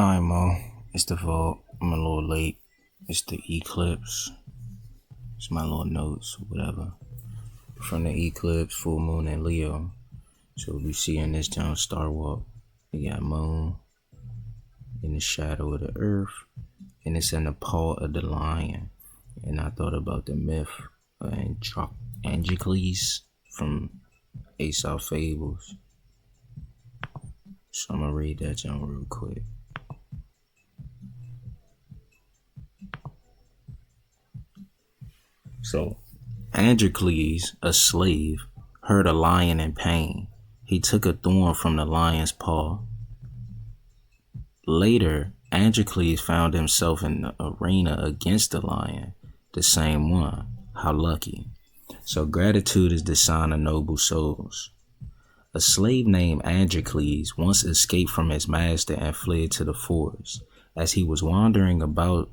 Alright, Mo. It's the vault. I'm a little late. It's the Eclipse. It's my little notes, whatever. From the Eclipse, full moon, and Leo. So we see in this town Star Walk, you got moon in the shadow of the earth, and it's in the paw of the lion. And I thought about the myth of Angicles from Aesop Fables. So I'm gonna read that down real quick. So, Androcles, a slave, heard a lion in pain. He took a thorn from the lion's paw. Later, Androcles found himself in the arena against the lion, the same one. How lucky. So, gratitude is the sign of noble souls. A slave named Androcles once escaped from his master and fled to the forest. As he was wandering about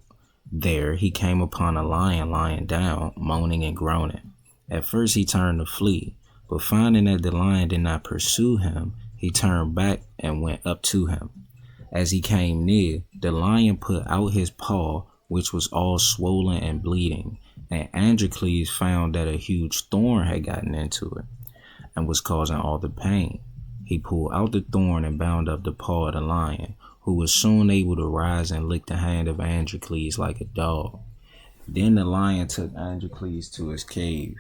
there, he came upon a lion lying down, moaning and groaning. At first he turned to flee, but finding that the lion did not pursue him, he turned back and went up to him. As he came near, the lion put out his paw, which was all swollen and bleeding, and Androcles found that a huge thorn had gotten into it and was causing all the pain. He pulled out the thorn and bound up the paw of the lion, who was soon able to rise and lick the hand of Androcles like a dog. Then the lion took Androcles to his cave,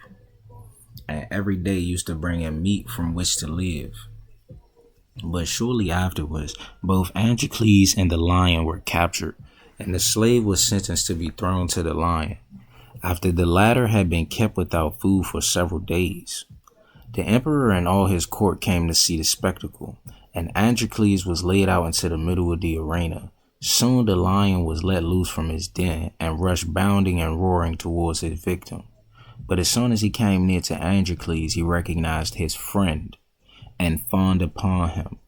and every day used to bring him meat from which to live. But shortly afterwards, both Androcles and the lion were captured, and the slave was sentenced to be thrown to the lion, after the latter had been kept without food for several days. The emperor and all his court came to see the spectacle, and Androcles was laid out into the middle of the arena. Soon the lion was let loose from his den and rushed bounding and roaring towards his victim. But as soon as he came near to Androcles, he recognized his friend and fawned upon him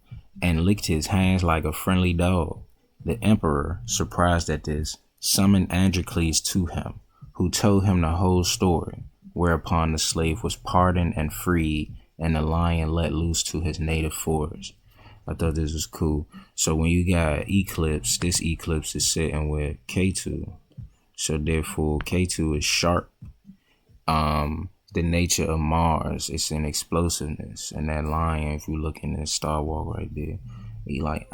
and licked his hands like a friendly dog. The emperor, surprised at this, summoned Androcles to him, who told him the whole story, whereupon the slave was pardoned and freed, and the lion let loose to his native forest. I thought this was cool. So when you got Eclipse, this Eclipse is sitting with K2. So therefore, K2 is sharp. The nature of Mars, it's in explosiveness. And that lion, if you look in the Star Walk right there, he like,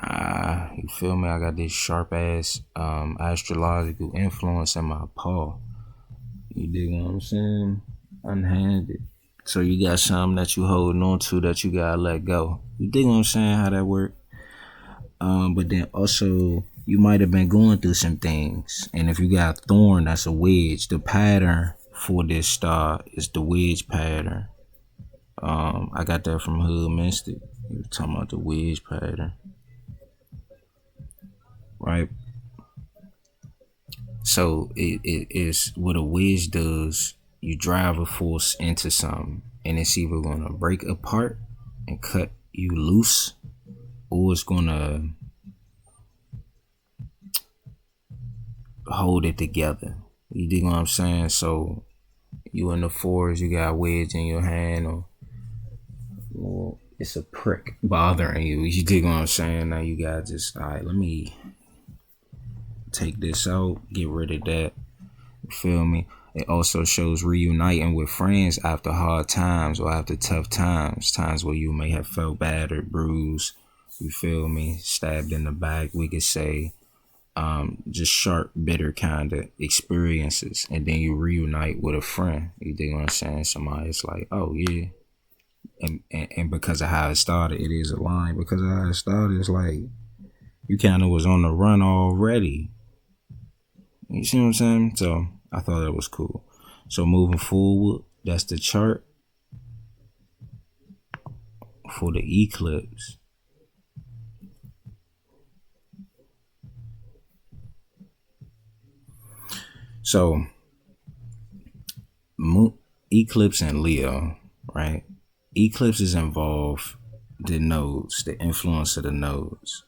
you feel me? I got this sharp ass astrological influence in my paw. You dig what I'm saying? Unhanded. So you got something that you holding on to that you gotta let go. You dig what I'm saying? How that work? But then also you might have been going through some things, and if you got a thorn, that's a wedge. The pattern for this star is the wedge pattern. I got that from Hood Mystic. You were talking about the wedge pattern, right? So it is what a wedge does. You drive a force into something, and it's either gonna break apart and cut you loose, or it's gonna hold it together. You dig what I'm saying? So you in the forest, you got a wedge in your hand, or it's a prick bothering you. You dig what I'm saying? Now you gotta just, all right, let me take this out, get rid of that. You feel me? It also shows reuniting with friends after hard times or after tough times, times where you may have felt battered, bruised, you feel me, stabbed in the back, we could say, just sharp, bitter kind of experiences, and then you reunite with a friend. You dig what I'm saying? Somebody's like, oh yeah, and because of how it started, it is a line. Because of how it started, it's like you kind of was on the run already. You see what I'm saying? So I thought that was cool. So moving forward, that's the chart for the eclipse. So eclipse and Leo, right? Eclipses involve the nodes, the influence of the nodes.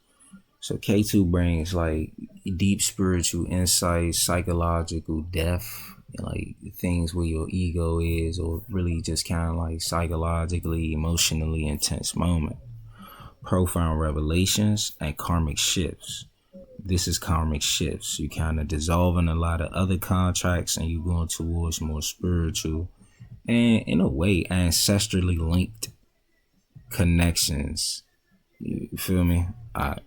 So K2 brings like deep spiritual insight, psychological depth, like things where your ego is, or really just kind of like psychologically, emotionally intense moment. Profound revelations and karmic shifts. This is karmic shifts. You kind of dissolving a lot of other contracts and you going towards more spiritual and, in a way, ancestrally linked connections. You feel me? Alright.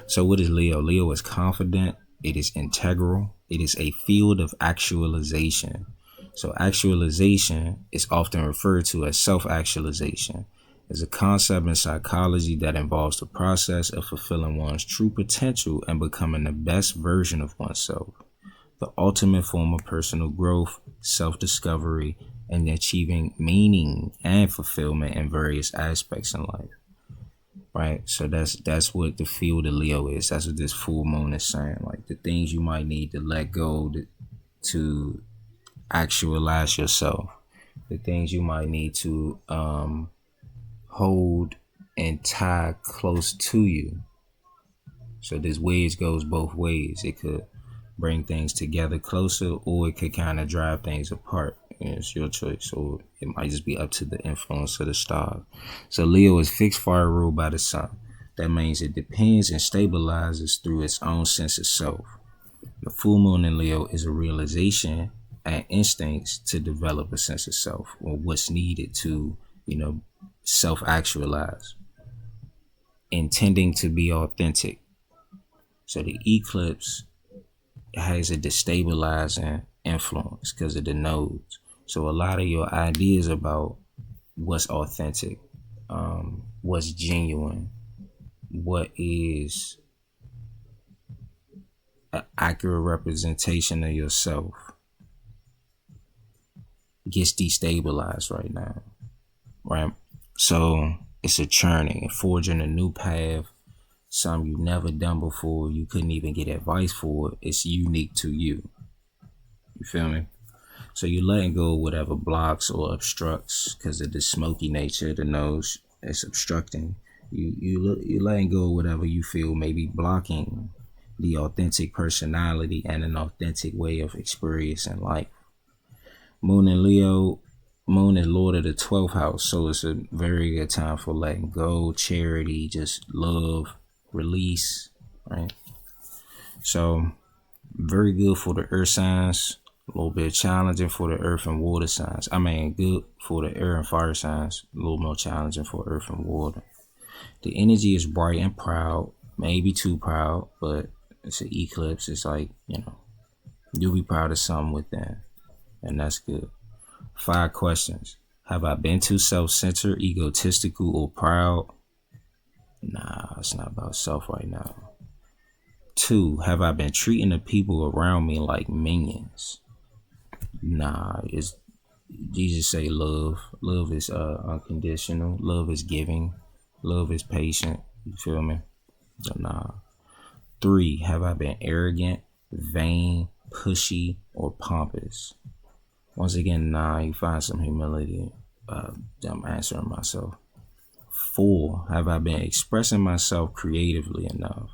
So what is Leo? Leo is confident. It is integral. It is a field of actualization. So actualization is often referred to as self-actualization. It's a concept in psychology that involves the process of fulfilling one's true potential and becoming the best version of oneself. The ultimate form of personal growth, self-discovery, and achieving meaning and fulfillment in various aspects in life. Right? So that's what the field of Leo is. That's what this full moon is saying. Like the things you might need to let go to actualize yourself. The things you might need to hold and tie close to you. So this wedge goes both ways. It could bring things together closer, or it could kind of drive things apart. It's your choice, or it might just be up to the influence of the star. So Leo is fixed fire ruled by the sun. That means it depends and stabilizes through its own sense of self. The full moon in Leo is a realization and instincts to develop a sense of self, or what's needed to, self-actualize, intending to be authentic. So the eclipse has a destabilizing influence because of the nodes. So a lot of your ideas about what's authentic, what's genuine, what is an accurate representation of yourself gets destabilized right now, right? So it's a churning and forging a new path, something you never done before. You couldn't even get advice for. It's unique to you. You feel me? So you're letting go of whatever blocks or obstructs because of the smoky nature of the nose. It's obstructing. You're letting go of whatever you feel may be blocking the authentic personality and an authentic way of experiencing life. Moon in Leo, Moon is Lord of the 12th house, so it's a very good time for letting go, charity, just love, release, right? So very good for the earth signs, a little bit challenging for the earth and water signs. Good for the air and fire signs, a little more challenging for earth and water. The energy is bright and proud, maybe too proud, but it's an eclipse. It's like, you'll be proud of something within, and that's good. 5 questions. Have I been too self-centered, egotistical, or proud? Nah, it's not about self right now. 2, have I been treating the people around me like minions? Nah, it's Jesus say love. Love is unconditional. Love is giving. Love is patient. You feel me? So nah. 3, have I been arrogant, vain, pushy, or pompous? Once again, nah, you find some humility. I'm answering myself. 4, have I been expressing myself creatively enough?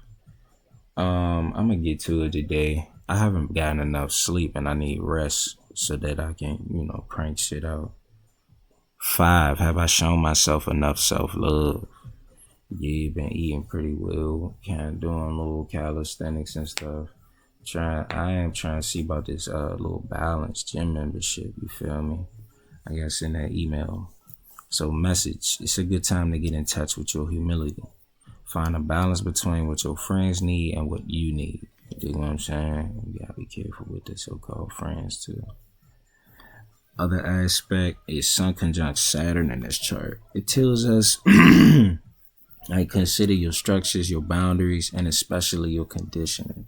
I'm gonna get to it today. I haven't gotten enough sleep and I need rest so that I can, crank shit out. 5, have I shown myself enough self-love? Yeah, been eating pretty well, kind of doing little calisthenics and stuff. I am trying to see about this little balance gym membership. You feel me? I gotta send that email. So message, it's a good time to get in touch with your humility. Find a balance between what your friends need and what you need. You dig what I'm saying? You gotta be careful with the so-called friends too. Other aspect is Sun conjunct Saturn in this chart. It tells us like consider your structures, your boundaries, and especially your conditioning.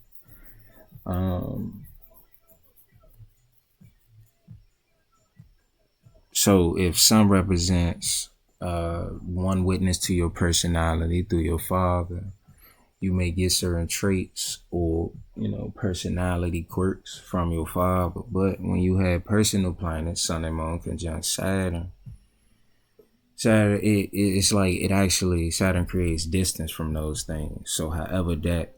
So if Sun represents one witness to your personality through your father, you may get certain traits or personality quirks from your father. But when you have personal planets, Sun and Moon conjunct Saturn, it's like it actually Saturn creates distance from those things. So however that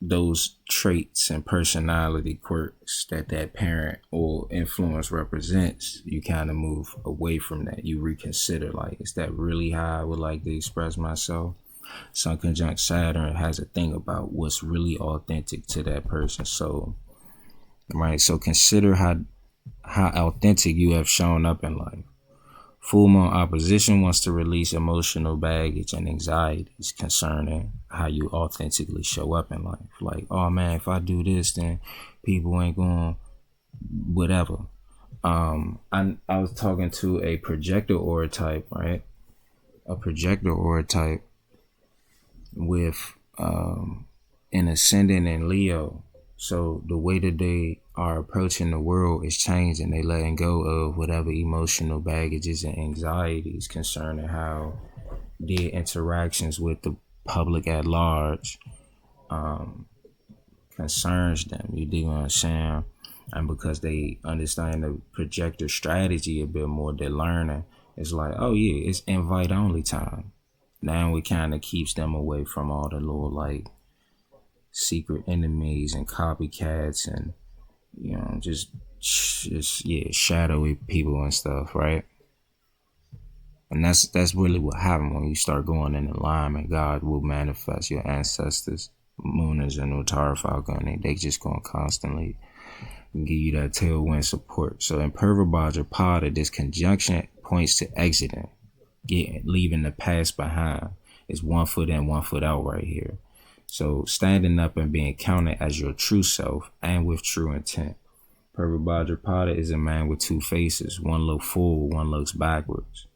those traits and personality quirks that parent or influence represents, you kind of move away from that. You reconsider, like, is that really how I would like to express myself? Sun conjunct Saturn has a thing about what's really authentic to that person. So, right. So consider how authentic you have shown up in life. Full moon opposition wants to release emotional baggage and anxieties concerning how you authentically show up in life. Like, oh man, if I do this, then people ain't going whatever. I was talking to a projector aura type, right? A projector aura type with an ascendant in Leo. So the way that they are approaching the world is changing. They letting go of whatever emotional baggages and anxieties concerning how their interactions with the public at large concerns them. You dig what I'm saying? And because they understand the projector strategy a bit more, they're learning. It's like, oh yeah, it's invite only time. Now it kind of keeps them away from all the little like secret enemies and copycats and just yeah, shadowy people and stuff, right? And that's really what happens when you start going in alignment. God will manifest your ancestors, Mooners and Utara Falcone. They just gonna constantly give you that tailwind support. So in Purvabhadrapada, this conjunction points to exiting, leaving the past behind. It's 1 foot in, 1 foot out right here. So standing up and being counted as your true self and with true intent. Purvabhadrapada is a man with two faces. One looks forward, one looks backwards.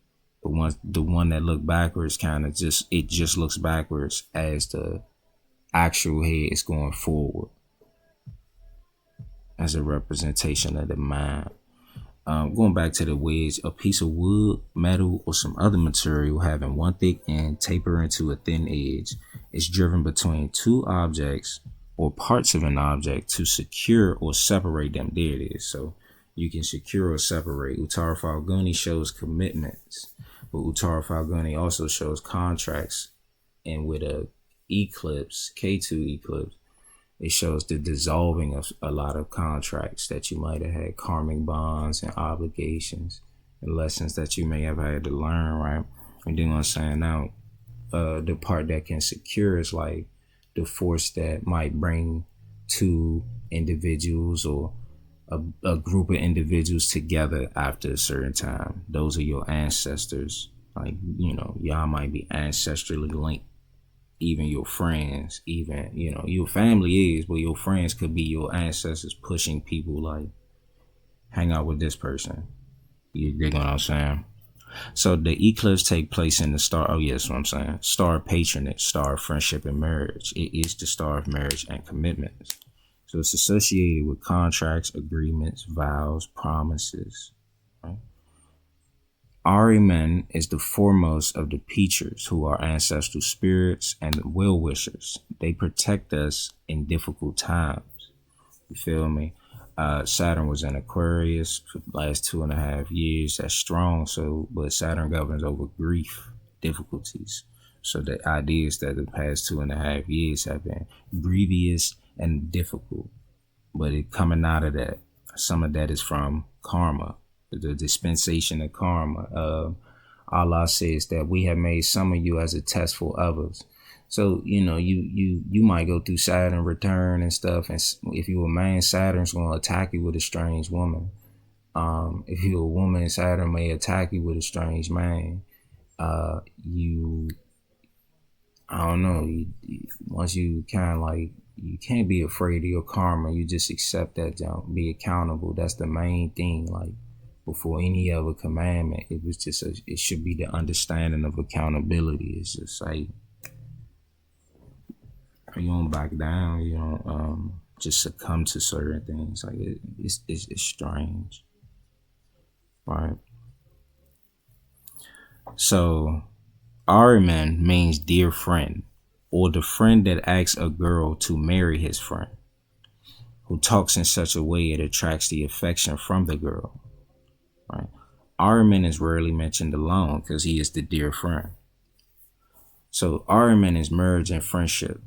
But the one that look backwards just looks backwards as the actual head is going forward as a representation of the mind. Going back to the wedge, a piece of wood, metal, or some other material having one thick end tapering to a thin edge is driven between two objects or parts of an object to secure or separate them. There it is. So you can secure or separate. Uttara Falguni shows commitments, but Uttara Falguni also shows contracts. And with a eclipse, K2 eclipse, it shows the dissolving of a lot of contracts that you might have had, karmic bonds and obligations and lessons that you may have had to learn, right? You know what I'm saying? Now, the part that can secure is like the force that might bring two individuals or a group of individuals together after a certain time. Those are your ancestors. Like, y'all might be ancestrally linked. Even your friends, even, your family is, but your friends could be your ancestors pushing people like, hang out with this person. You dig what I'm saying? So the eclipse take place in the star. Oh, yes, what I'm saying. Star patronage, star of friendship and marriage. It is the star of marriage and commitments. So it's associated with contracts, agreements, vows, promises. Right? Ahriman is the foremost of the Peachers, who are ancestral spirits and well-wishers. They protect us in difficult times. You feel me? Saturn was in Aquarius for the last 2.5 years. That's strong. But Saturn governs over grief, difficulties. So the idea is that the past 2.5 years have been grievous and difficult. But it coming out of that, some of that is from karma. The dispensation of karma. Allah says that we have made some of you as a test for others. So, you might go through Saturn return and stuff. And if you're a man, Saturn's going to attack you with a strange woman. If you're a woman, Saturn may attack you with a strange man. I don't know. Once you kind of like, you can't be afraid of your karma. You just accept that, don't be accountable. That's the main thing. Like, before any other commandment, it was just it should be the understanding of accountability. It's just like, you don't back down, you don't just succumb to certain things. Like it's strange, right? So Ahriman means dear friend, or the friend that asks a girl to marry his friend, who talks in such a way it attracts the affection from the girl. Right. Ahriman is rarely mentioned alone because he is the dear friend. So Ahriman is marriage and friendship,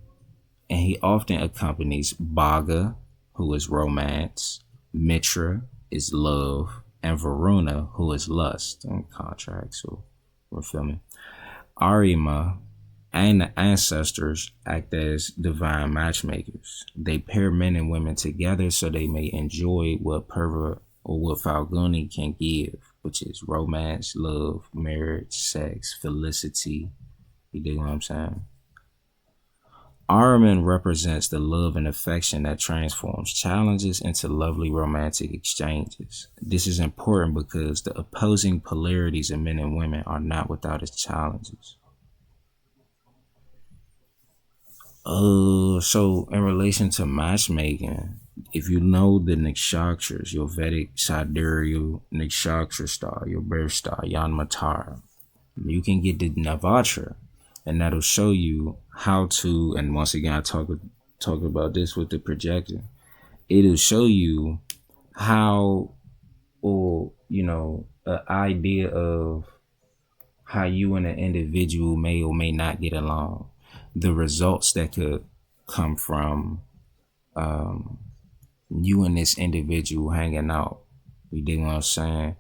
and he often accompanies Bhaga, who is romance, Mitra is love, and Varuna, who is lust and contract. So we're filming. Arima and the ancestors act as divine matchmakers. They pair men and women together so they may enjoy what Perva or what Falguni can give, which is romance, love, marriage, sex, felicity. You dig what I'm saying? Ahriman represents the love and affection that transforms challenges into lovely romantic exchanges. This is important because the opposing polarities of men and women are not without its challenges. So in relation to matchmaking, if you know the nakshatras, your Vedic sidereal nakshatra star, your birth star, Yanmatara, you can get the Navatra, and that'll show you how to. And once again, I talk about this with the projector. It'll show you how, or an idea of how you and an individual may or may not get along, the results that could come from you and this individual hanging out. You dig what I'm saying?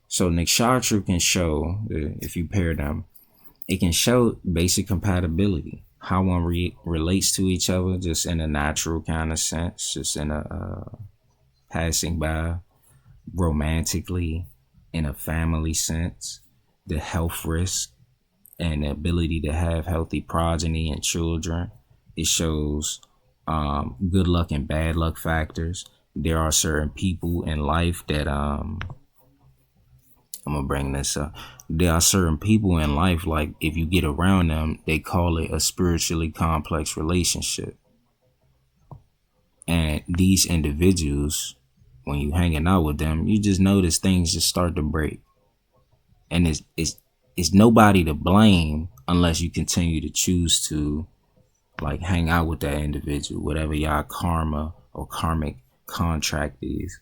So nakshatra can show, if you pair them, it can show basic compatibility, how one relates to each other, just in a natural kind of sense, just in a passing by, romantically, in a family sense, the health risk and the ability to have healthy progeny and children. It shows good luck and bad luck factors. There are certain people in life that I'm gonna bring this up. There are certain people in life, like if you get around them, they call it a spiritually complex relationship. And these individuals, when you hanging out with them, you just notice things just start to break. And it's nobody to blame unless you continue to choose to like hang out with that individual, whatever y'all karma or karmic contract is,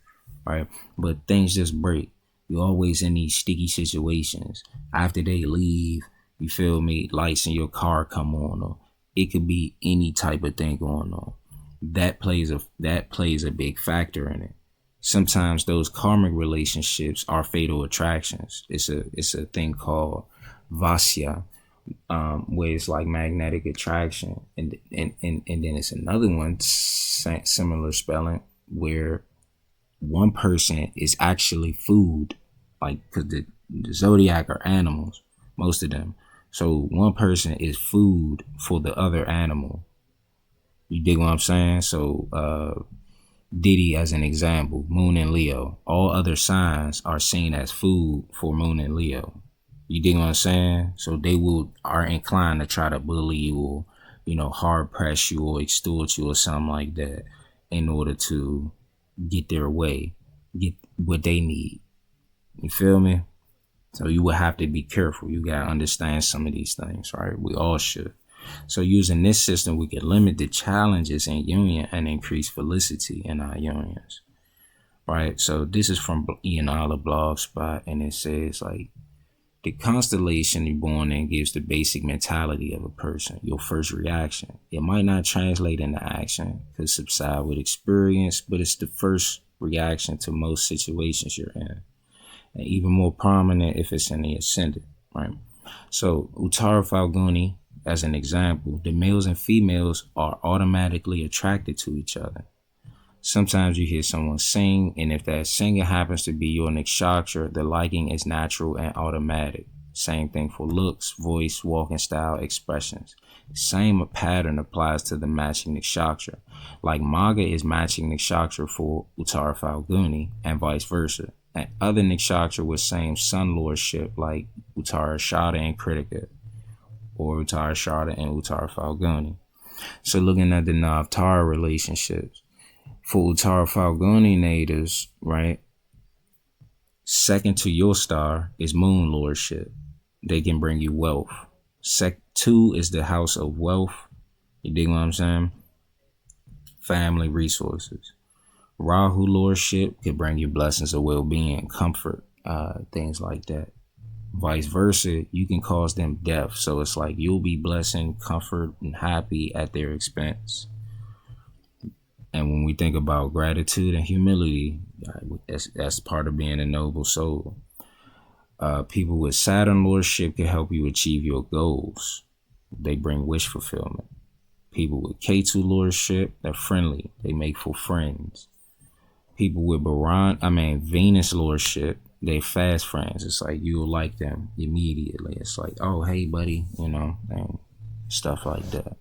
right? But things just break. You're always in these sticky situations. After they leave, you feel me, lights in your car come on, or it could be any type of thing going on. That plays a big factor in it. Sometimes those karmic relationships are fatal attractions. It's a thing called vasya, where it's like magnetic attraction, and then it's another one, similar spelling, where one person is actually food, like because the zodiac are animals, most of them. So one person is food for the other animal. You dig what I'm saying? So Diddy, as an example, Moon and Leo. All other signs are seen as food for Moon and Leo. You dig what I'm saying? So they are inclined to try to bully you, or hard press you or extort you or something like that, in order to get their way, get what they need. You feel me? So you would have to be careful. You gotta understand some of these things, right? We all should. So using this system, we can limit the challenges in union and increase felicity in our unions, right? So this is from Ian blog spot, and it says like, the constellation you're born in gives the basic mentality of a person, your first reaction. It might not translate into action, could subside with experience, but it's the first reaction to most situations you're in. And even more prominent if it's in the ascendant, right? So Uttara Falguni, as an example, the males and females are automatically attracted to each other. Sometimes you hear someone sing, and if that singer happens to be your nakshatra, the liking is natural and automatic. Same thing for looks, voice, walking style, expressions. Same pattern applies to the matching nakshatra. Like Maga is matching nakshatra for Uttara Falguni, and vice versa. And other nakshatra with same sun lordship, like Uttara Shada and Kritika, or Uttara Shada and Uttara Falguni. So looking at the Navtara relationships, for Uttara Falguni natives, right, second to your star is moon lordship. They can bring you wealth. 2 is the house of wealth. You dig what I'm saying? Family, resources. Rahu lordship could bring you blessings of well-being, comfort, things like that. Vice versa, you can cause them death. So it's like you'll be blessing, comfort, and happy at their expense. And when we think about gratitude and humility, that's part of being a noble soul. People with Saturn lordship can help you achieve your goals. They bring wish fulfillment. People with K2 lordship, they're friendly. They make for friends. People with Venus lordship, they fast friends. It's like you'll like them immediately. It's like, oh, hey, buddy, and stuff like that.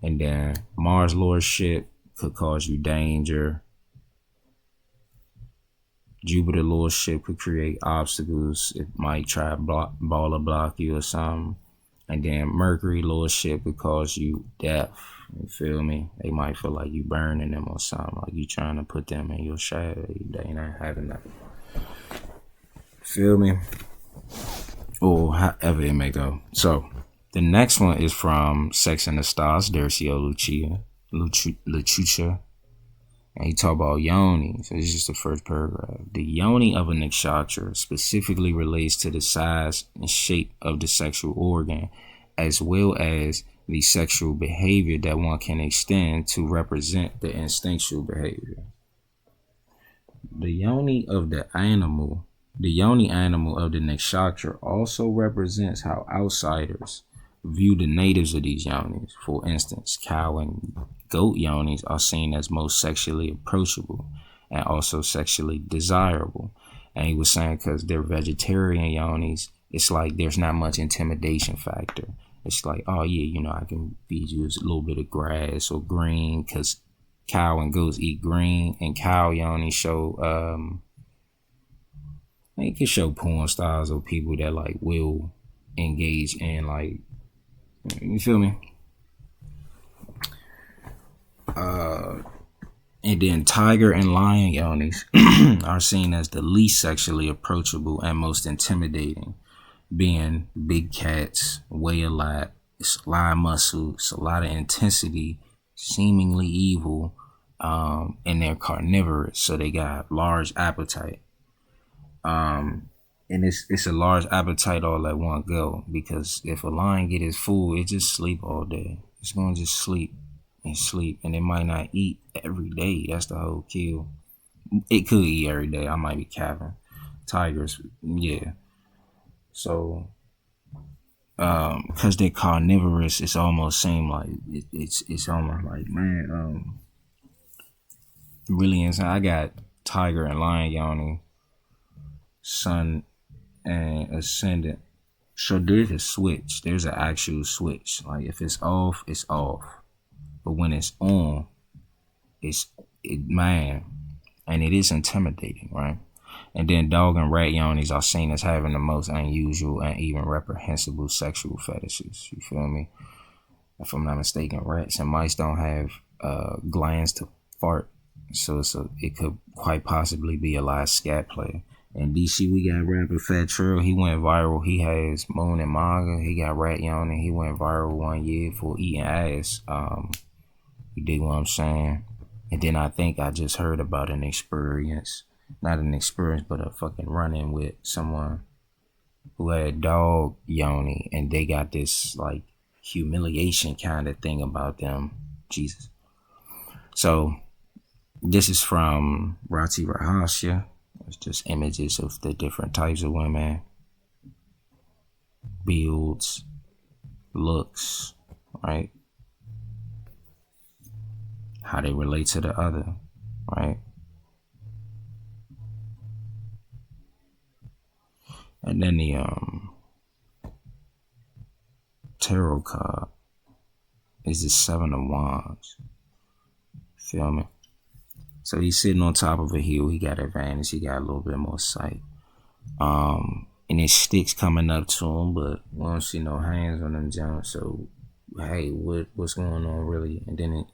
And then Mars lordship could cause you danger. Jupiter lordship could create obstacles. It might try to ball or block you or something. And then Mercury lordship could cause you death. You feel me? They might feel like you burning them or something, like you trying to put them in your shadow. They not having that. Feel me? Or however it may go. So the next one is from Sex and the Stars, Dercio Luchucha. And he talk about yoni. So this is just the first paragraph. The yoni of a nakshatra specifically relates to the size and shape of the sexual organ, as well as the sexual behavior that one can extend to represent the instinctual behavior. The yoni of the yoni animal of the nakshatra also represents how outsiders view the natives of these yonis. For instance, cow and goat yonis are seen as most sexually approachable and also sexually desirable. And he was saying because they're vegetarian yonis, it's like there's not much intimidation factor. It's like, oh yeah, I can feed you a little bit of grass or green, because cow and goats eat green, and cow yonis show they can show porn stars or people that like will engage in, like, you feel me? And then tiger and lion yonis are seen as the least sexually approachable and most intimidating, being big cats, weigh a lot, it's a lot of muscle, it's a lot of intensity, seemingly evil, and they're carnivorous, so they got large appetite. And it's a large appetite all at one go, because if a lion get his food, it just sleep all day. It's gonna just sleep, and it might not eat every day. That's the whole kill. It could eat every day. I might be capping. Tigers, yeah. So, because they're carnivorous, it's almost seem like it's almost like, man, really insane. I got tiger and lion yoni, sun and ascendant. So there's a switch. There's an actual switch. Like if it's off, it's off. But when it's on, man, and it is intimidating, right? And then dog and rat yonis are seen as having the most unusual and even reprehensible sexual fetishes. You feel me? If I'm not mistaken, rats and mice don't have glands to fart, so it could quite possibly be a live scat play. In DC, we got rapper Fat Trill. He went viral. He has Moon and Manga. He got Rat Yoni. He went viral 1 year for eating ass. You dig what I'm saying? And then I think I just heard about an experience. Not an experience, but a fucking run-in with someone who had dog yoni, and they got this like humiliation kind of thing about them. Jesus. So this is from Rati Rahasya. It's just images of the different types of women, builds, looks, right? How they relate to the other, right? And then the tarot card is the 7 of Wands. Feel me? So he's sitting on top of a hill. He got advantage. He got a little bit more sight. And his sticks coming up to him, but we don't see no hands on them jumps. So, hey, what's going on really? And then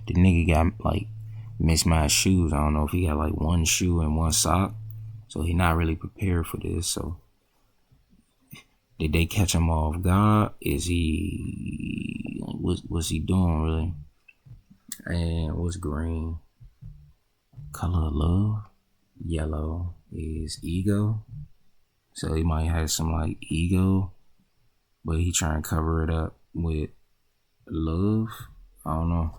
the nigga got like mismatched shoes. I don't know if he got like one shoe and one sock. So he not really prepared for this. So did they catch him off guard? Is he, what's he doing really? And what's green? Color of love. Yellow is ego. So he might have some like ego, but he trying to cover it up with love. I don't know.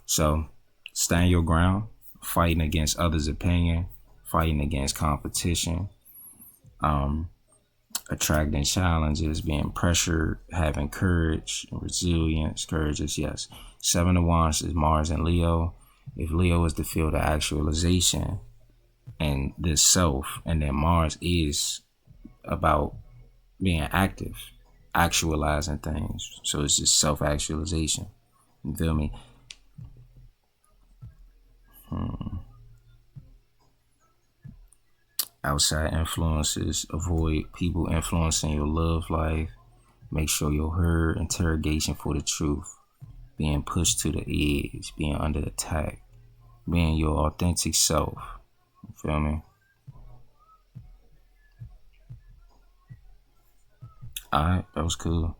So stand your ground, fighting against others' opinion, fighting against competition, attracting challenges, being pressured, having courage, resilience. Courage is yes. Seven of Wands is Mars and Leo. If Leo is the field of actualization and this self, and then Mars is about being active, actualizing things. So it's just self-actualization. You feel me? Outside influences. Avoid people influencing your love life. Make sure you're heard. Interrogation for the truth. Being pushed to the edge. Being under attack. Being your authentic self. You feel me? Alright, that was cool.